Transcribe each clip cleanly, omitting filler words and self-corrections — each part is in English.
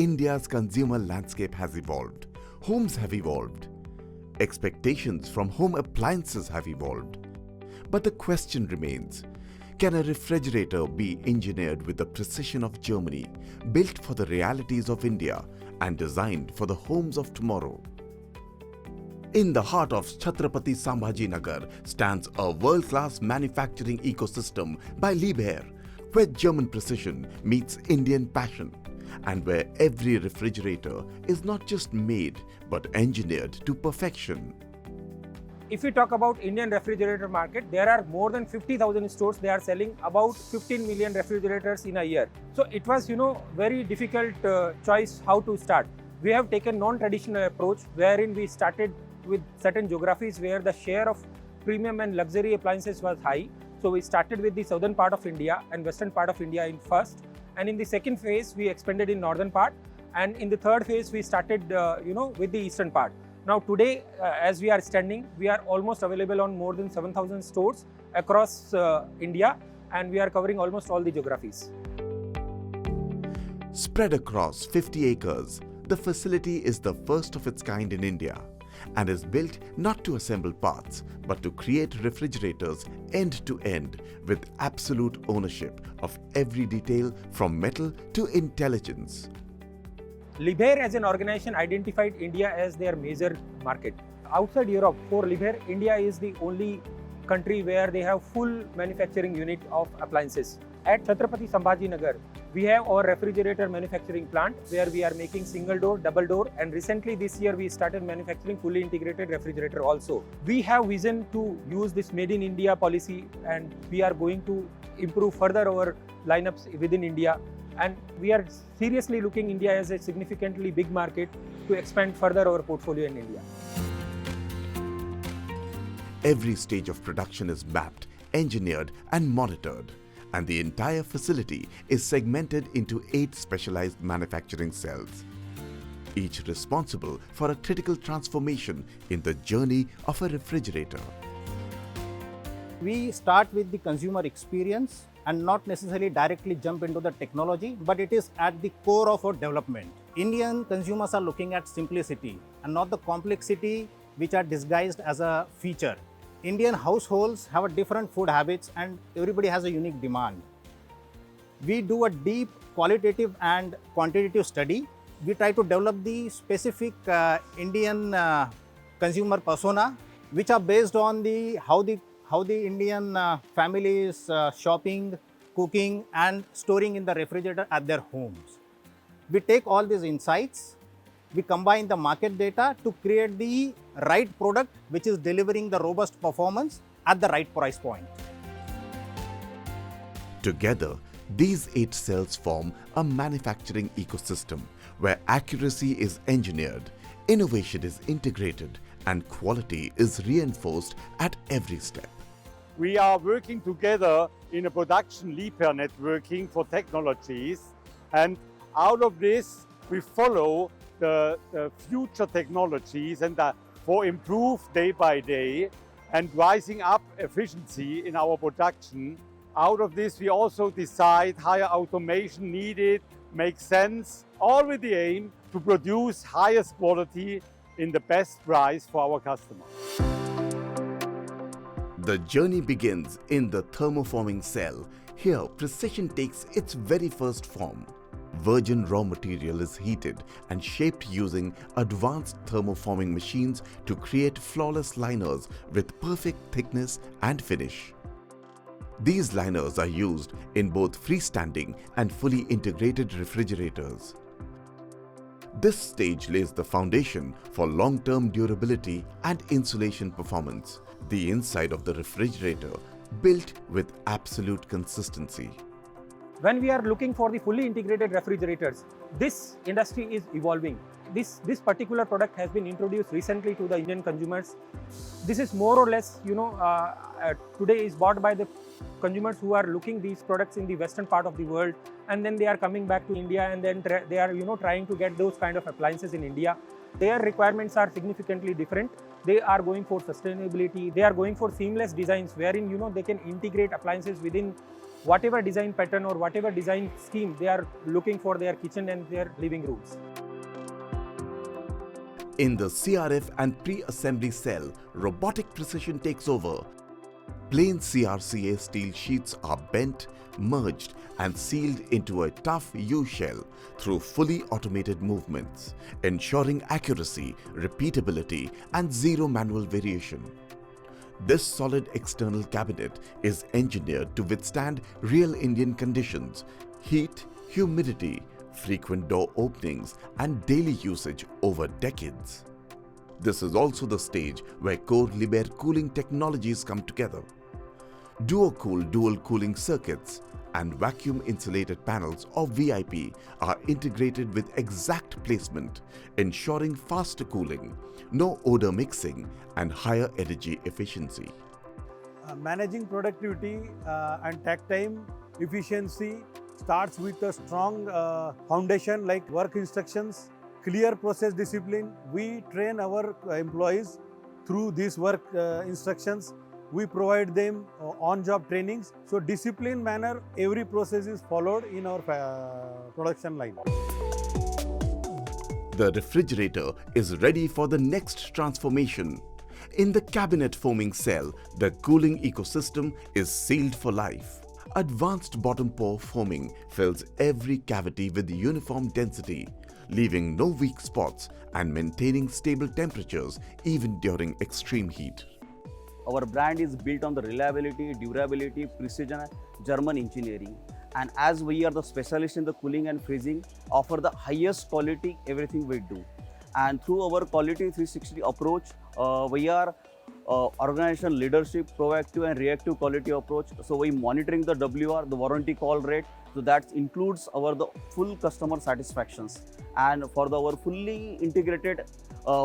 India's consumer landscape has evolved. Homes have evolved. Expectations from home appliances have evolved. But the question remains, can a refrigerator be engineered with the precision of Germany, built for the realities of India and designed for the homes of tomorrow? In the heart of Chhatrapati Sambhajinagar stands a world-class manufacturing ecosystem by Liebherr, where German precision meets Indian passion, and where every refrigerator is not just made but engineered to perfection. If we talk about Indian refrigerator market, there are more than 50,000 stores. They are selling about 15 million refrigerators in a year. So it was, very difficult choice how to start. We have taken non-traditional approach wherein we started with certain geographies where the share of premium and luxury appliances was high. So we started with the southern part of India and western part of India in first. And in the second phase, we expanded in northern part. And in the third phase, we started, with the eastern part. Now today, as we are standing, we are almost available on more than 7,000 stores across India, and we are covering almost all the geographies. Spread across 50 acres, the facility is the first of its kind in India and is built not to assemble parts but to create refrigerators end to end with absolute ownership of every detail from metal to intelligence. Liebherr as an organization identified India as their major market. Outside Europe, for Liebherr, India is the only country where they have full manufacturing unit of appliances. At Chhatrapati Sambhajinagar, we have our refrigerator manufacturing plant where we are making single door, double door, and recently this year we started manufacturing fully integrated refrigerator also. We have vision to use this Made in India policy, and we are going to improve further our lineups within India. And we are seriously looking India as a significantly big market to expand further our portfolio in India. Every stage of production is mapped, engineered and monitored, and the entire facility is segmented into 8 specialized manufacturing cells, each responsible for a critical transformation in the journey of a refrigerator. We start with the consumer experience and not necessarily directly jump into the technology, but it is at the core of our development. Indian consumers are looking at simplicity and not the complexity which are disguised as a feature. Indian households have a different food habits and everybody has a unique demand. We do a deep qualitative and quantitative study. We try to develop the specific Indian consumer persona, which are based on how the Indian family is shopping, cooking and storing in the refrigerator at their homes. We take all these insights, we combine the market data to create the right product which is delivering the robust performance at the right price point. Together, these 8 cells form a manufacturing ecosystem where accuracy is engineered, innovation is integrated and quality is reinforced at every step. We are working together in a production Liebherr networking for technologies, and out of this we follow the future technologies and for improved day by day and rising up efficiency in our production. Out of this we also decide higher automation needed, makes sense, all with the aim to produce highest quality in the best price for our customers. The journey begins in the thermoforming cell. Here, precision takes its very first form. Virgin raw material is heated and shaped using advanced thermoforming machines to create flawless liners with perfect thickness and finish. These liners are used in both freestanding and fully integrated refrigerators. This stage lays the foundation for long-term durability and insulation performance. The inside of the refrigerator built with absolute consistency. When we are looking for the fully integrated refrigerators, this industry is evolving. This particular product has been introduced recently to the Indian consumers. This is more or less, today is bought by the consumers who are looking these products in the western part of the world, and then they are coming back to India and then they are trying to get those kind of appliances in India. Their requirements are significantly different. They are going for sustainability. They are going for seamless designs wherein they can integrate appliances within whatever design pattern or whatever design scheme they are looking for their kitchen and their living rooms. In the CRF and pre-assembly cell, robotic precision takes over. Plain CRCA steel sheets are bent, merged and sealed into a tough U-shell through fully automated movements, ensuring accuracy, repeatability and zero manual variation. This solid external cabinet is engineered to withstand real Indian conditions, heat, humidity, frequent door openings and daily usage over decades. This is also the stage where core Liebherr cooling technologies come together. Duo-cool dual cooling circuits and vacuum insulated panels or VIP are integrated with exact placement, ensuring faster cooling, no odor mixing and higher energy efficiency. Managing productivity and takt time efficiency starts with a strong foundation like work instructions, clear process discipline. We train our employees through these work instructions. We provide them on-job trainings. So disciplined manner, every process is followed in our production line. The refrigerator is ready for the next transformation. In the cabinet foaming cell, the cooling ecosystem is sealed for life. Advanced bottom pour foaming fills every cavity with uniform density, leaving no weak spots and maintaining stable temperatures even during extreme heat. Our brand is built on the reliability, durability, precision, German engineering. And as we are the specialists in the cooling and freezing, offer the highest quality everything we do. And through our quality 360 approach, we are organization leadership, proactive and reactive quality approach. So we monitoring the WR, the warranty call rate. So that includes the full customer satisfactions. And for our fully integrated,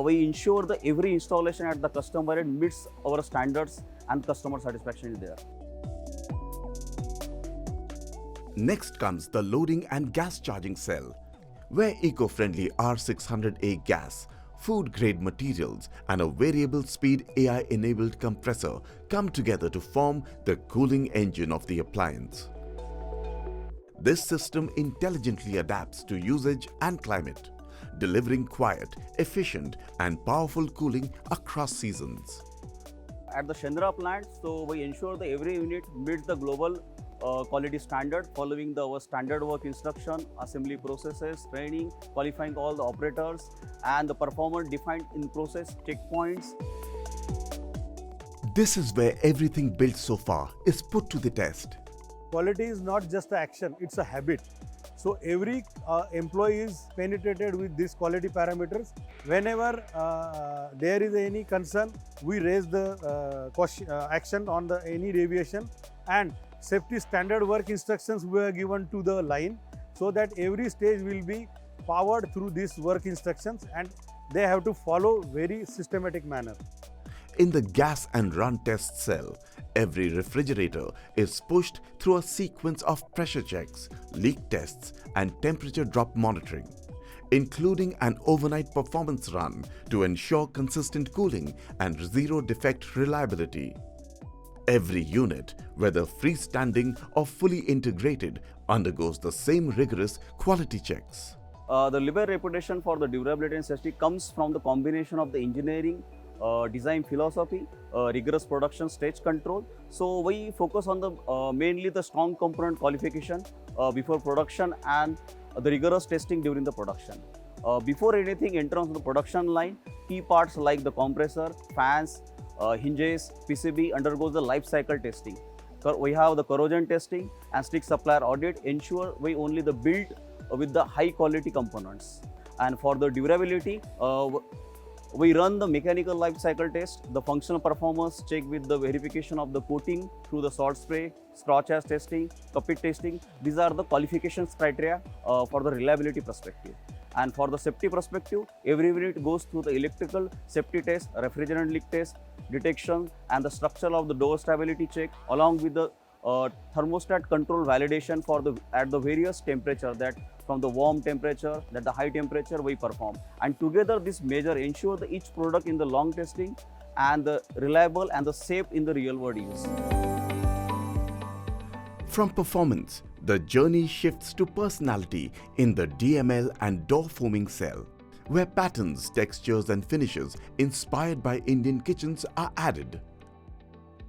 we ensure that every installation at the customer end meets our standards and customer satisfaction is there. Next comes the loading and gas charging cell, where eco-friendly R600A gas, food-grade materials and a variable speed AI-enabled compressor come together to form the cooling engine of the appliance. This system intelligently adapts to usage and climate, delivering quiet, efficient and powerful cooling across seasons. At the Chandra plant, so we ensure that every unit meets the global quality standard, following our standard work instruction, assembly processes, training, qualifying all the operators and the performance defined in process checkpoints. This is where everything built so far is put to the test. Quality is not just an action, it's a habit. So every employee is penetrated with these quality parameters. Whenever there is any concern, we raise the action on any deviation, and safety standard work instructions were given to the line so that every stage will be powered through these work instructions and they have to follow very systematic manner. In the gas and run test cell, every refrigerator is pushed through a sequence of pressure checks, leak tests and temperature drop monitoring, including an overnight performance run to ensure consistent cooling and zero defect reliability. Every unit, whether freestanding or fully integrated, undergoes the same rigorous quality checks. The Liebherr reputation for the durability and safety comes from the combination of the engineering, design philosophy, rigorous production stage control. So we focus on the mainly the strong component qualification before production and the rigorous testing during the production. Before anything enters on the production line, key parts like the compressor, fans, hinges, PCB undergoes the life cycle testing. We have the corrosion testing and strict supplier audit ensure we only the build with the high quality components. And for the durability, we run the mechanical life cycle test, the functional performance check with the verification of the coating through the salt spray, scratch as testing, cuppet testing. These are the qualifications criteria for the reliability perspective. And for the safety perspective, every unit goes through the electrical safety test, refrigerant leak test, detection and the structure of the door stability check along with the thermostat control validation for at the various temperature, that from the warm temperature, that the high temperature we perform. And together this measure ensure that each product in the long testing and the reliable and the safe in the real world use. From performance, the journey shifts to personality in the DML and door forming cell, where patterns, textures and finishes inspired by Indian kitchens are added.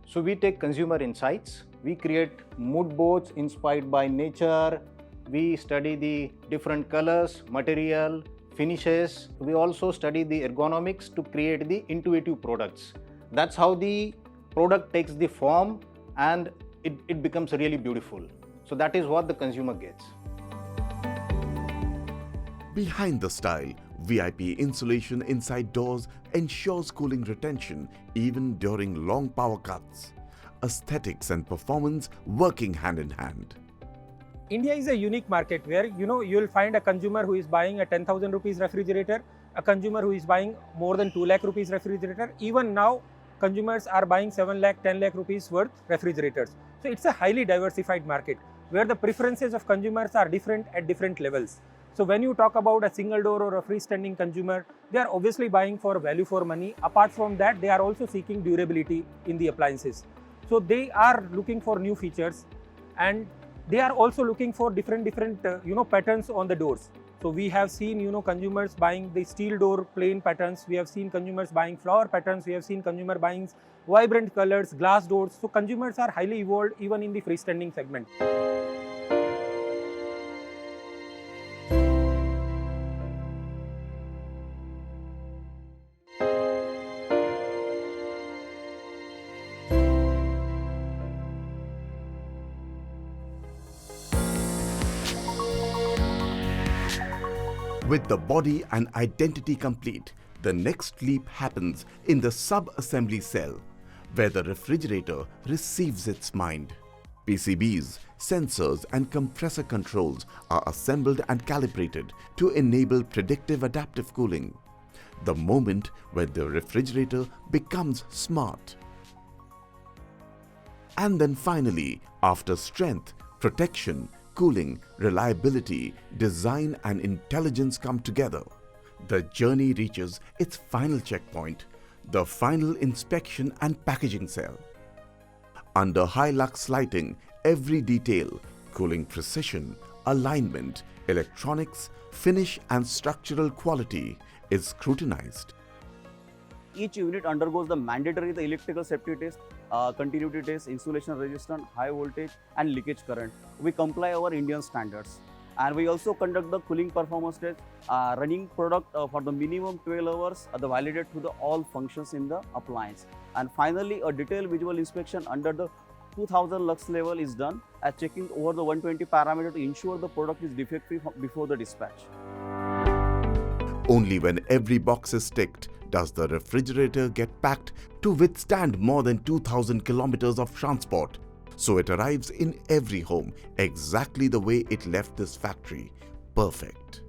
So we take consumer insights, we create mood boards inspired by nature, we study the different colors, material, finishes. We also study the ergonomics to create the intuitive products. That's how the product takes the form and it becomes really beautiful. So that is what the consumer gets. Behind the style, VIP insulation inside doors ensures cooling retention even during long power cuts. Aesthetics and performance working hand in hand. India is a unique market where you'll find a consumer who is buying a 10,000 rupees refrigerator, a consumer who is buying more than 2 lakh rupees refrigerator. Even now, consumers are buying 7 lakh, 10 lakh rupees worth refrigerators. So it's a highly diversified market where the preferences of consumers are different at different levels. So when you talk about a single door or a freestanding consumer, they are obviously buying for value for money. Apart from that, they are also seeking durability in the appliances. So they are looking for new features, and they are also looking for different patterns on the doors. So we have seen consumers buying the steel door plain patterns. We have seen consumers buying flower patterns. We have seen consumer buying vibrant colors, glass doors. So consumers are highly evolved even in the freestanding segment. With the body and identity complete, the next leap happens in the sub-assembly cell, where the refrigerator receives its mind. PCBs, sensors and compressor controls are assembled and calibrated to enable predictive adaptive cooling, the moment when the refrigerator becomes smart. And then finally, after strength, protection, cooling, reliability, design and intelligence come together, the journey reaches its final checkpoint, the final inspection and packaging cell. Under high-lux lighting, every detail, cooling precision, alignment, electronics, finish and structural quality is scrutinized. Each unit undergoes the mandatory electrical safety test, continuity test, insulation resistant, high voltage and leakage current. We comply our Indian standards. And we also conduct the cooling performance test, running product for the minimum 12 hours, validated to the all functions in the appliance. And finally, a detailed visual inspection under the 2000 lux level is done, checking over the 120 parameter to ensure the product is defect-free before the dispatch. Only when every box is ticked does the refrigerator get packed to withstand more than 2000 kilometers of transport. So it arrives in every home exactly the way it left this factory. Perfect.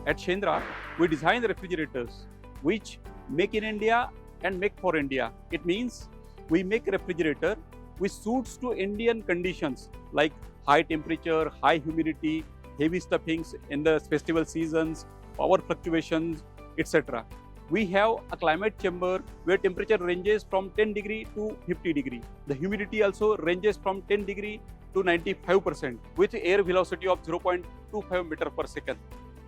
At Shendra, we design the refrigerators which make in India and make for India. It means we make a refrigerator which suits to Indian conditions like high temperature, high humidity, heavy stuffings in the festival seasons, power fluctuations, etc. We have a climate chamber where temperature ranges from 10 degree to 50 degree. The humidity also ranges from 10 degree to 95% with air velocity of 0.25 meter per second.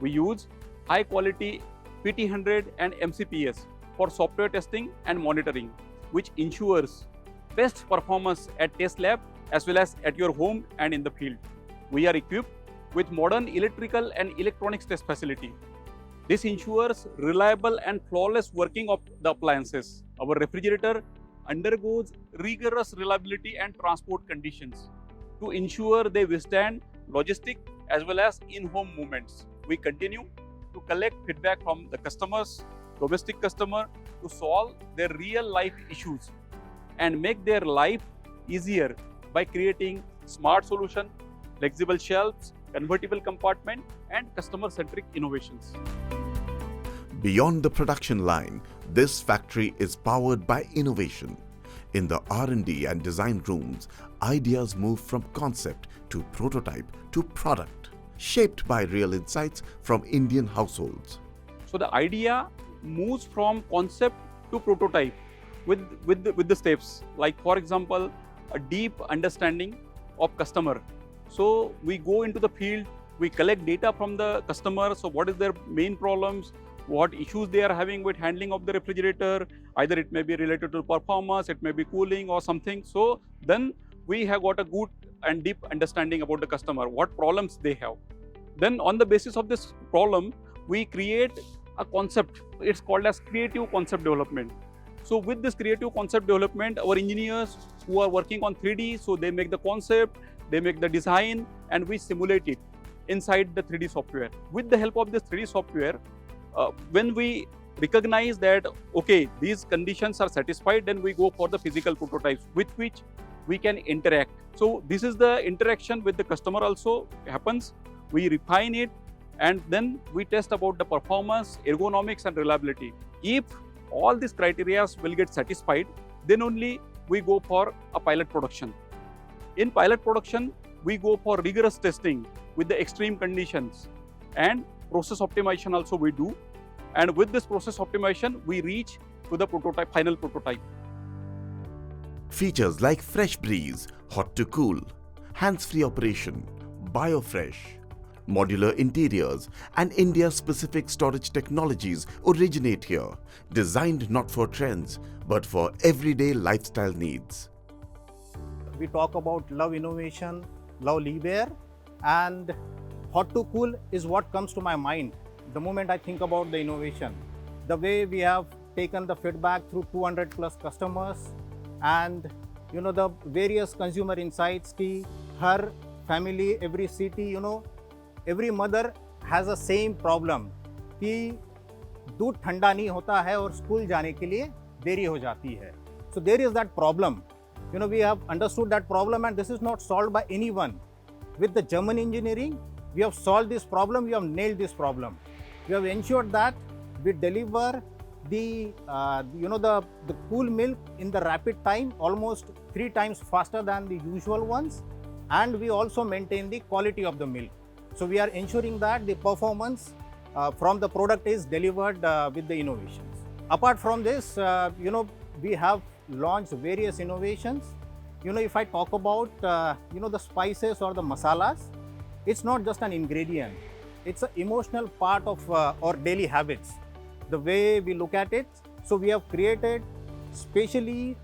We use high quality PT100 and MCPS for software testing and monitoring, which ensures best performance at test lab as well as at your home and in the field. We are equipped with modern electrical and electronics test facility. This ensures reliable and flawless working of the appliances. Our refrigerator undergoes rigorous reliability and transport conditions to ensure they withstand logistic as well as in-home movements. We continue to collect feedback from the customers, domestic customer, to solve their real-life issues and make their life easier by creating smart solution, flexible shelves, convertible compartment and customer-centric innovations. Beyond the production line, this factory is powered by innovation. In the R&D and design rooms, ideas move from concept to prototype to product, shaped by real insights from Indian households. So the idea moves from concept to prototype with the steps. Like for example, a deep understanding of customer. So we go into the field, we collect data from the customer. So what is their main problems, what issues they are having with handling of the refrigerator, either it may be related to performance, it may be cooling or something. So then we have got a good and deep understanding about the customer, what problems they have. Then on the basis of this problem, we create a concept. It's called as creative concept development. So with this creative concept development, our engineers who are working on 3D, so they make the concept, they make the design, and we simulate it inside the 3D software. With the help of this 3D software, when we recognize that, okay, these conditions are satisfied, then we go for the physical prototypes with which we can interact. So this is the interaction with the customer also happens. We refine it, and then we test about the performance, ergonomics and reliability. If all these criteria will get satisfied, then only we go for a pilot production. In pilot production, we go for rigorous testing with the extreme conditions, and process optimization also we do. And with this process optimization, we reach to the prototype, final prototype. Features like fresh breeze, hot to cool, hands-free operation, biofresh, modular interiors and India-specific storage technologies originate here, designed not for trends, but for everyday lifestyle needs. We talk about love innovation, love Liebherr, and hot to cool is what comes to my mind the moment I think about the innovation. The way we have taken the feedback through 200 plus customers, and the various consumer insights ki her family, every city, every mother has the same problem कि दूध ठंडा नहीं होता है और school जाने के लिए देरी हो जाती है. So there is that problem. We have understood that problem, and this is not solved by anyone. With the German engineering, we have solved this problem, we have nailed this problem. We have ensured that we deliver the cool milk in the rapid time, almost 3 times faster than the usual ones, and we also maintain the quality of the milk. So we are ensuring that the performance from the product is delivered with the innovations. Apart from this, we have launched various innovations. If I talk about the spices or the masalas, it's not just an ingredient. It's an emotional part of our daily habits, the way we look at it. So we have created special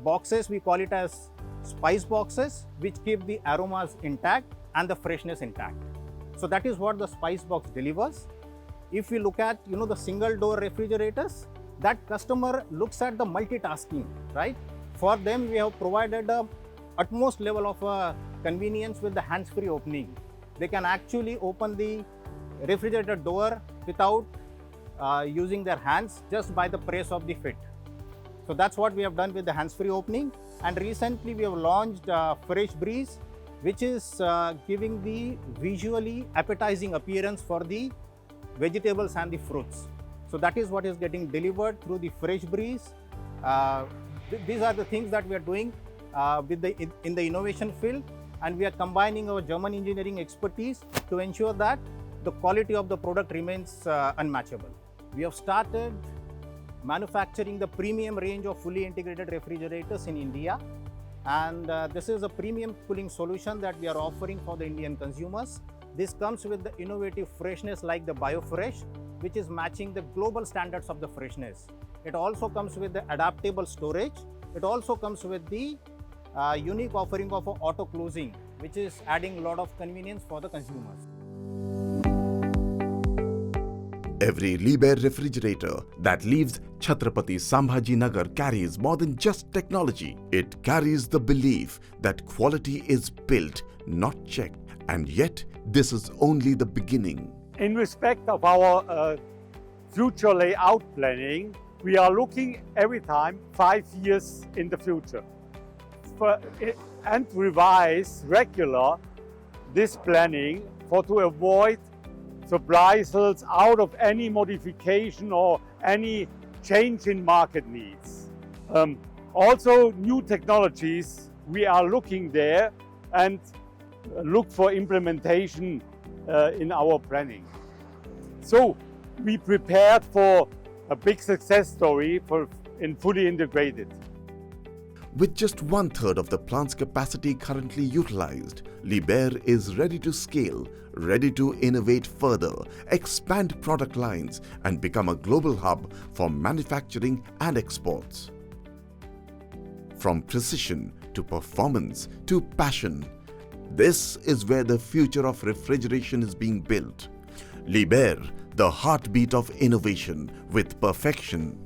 boxes, we call it as spice boxes, which keep the aromas intact and the freshness intact. So that is what the spice box delivers. If we look at the single door refrigerators, that customer looks at the multitasking, right? For them, we have provided the utmost level of convenience with the hands-free opening. They can actually open the refrigerator door without using their hands, just by the press of the fit. So that's what we have done with the hands-free opening. And recently we have launched Fresh Breeze, which is giving the visually appetizing appearance for the vegetables and the fruits. So that is what is getting delivered through the Fresh Breeze. These are the things that we are doing in the innovation field, and we are combining our German engineering expertise to ensure that the quality of the product remains unmatchable. We have started manufacturing the premium range of fully integrated refrigerators in India, and this is a premium cooling solution that we are offering for the Indian consumers. This comes with the innovative freshness like the BioFresh, which is matching the global standards of the freshness. It also comes with the adaptable storage. It also comes with the unique offering of auto closing, which is adding a lot of convenience for the consumers. Every Liebherr refrigerator that leaves Chhatrapati Sambhajinagar carries more than just technology. It carries the belief that quality is built, not checked. And yet, this is only the beginning. In respect of our future layout planning, we are looking every time 5 years in the future and revise regular this planning to avoid surprises out of any modification or any change in market needs. Also, new technologies, we are looking there and look for implementation in our planning. So we prepared for a big success story in fully integrated. With just 1/3 of the plant's capacity currently utilized, Liebherr is ready to scale, ready to innovate further, expand product lines, and become a global hub for manufacturing and exports. From precision to performance to passion, this is where the future of refrigeration is being built. Liebherr, the heartbeat of innovation with perfection.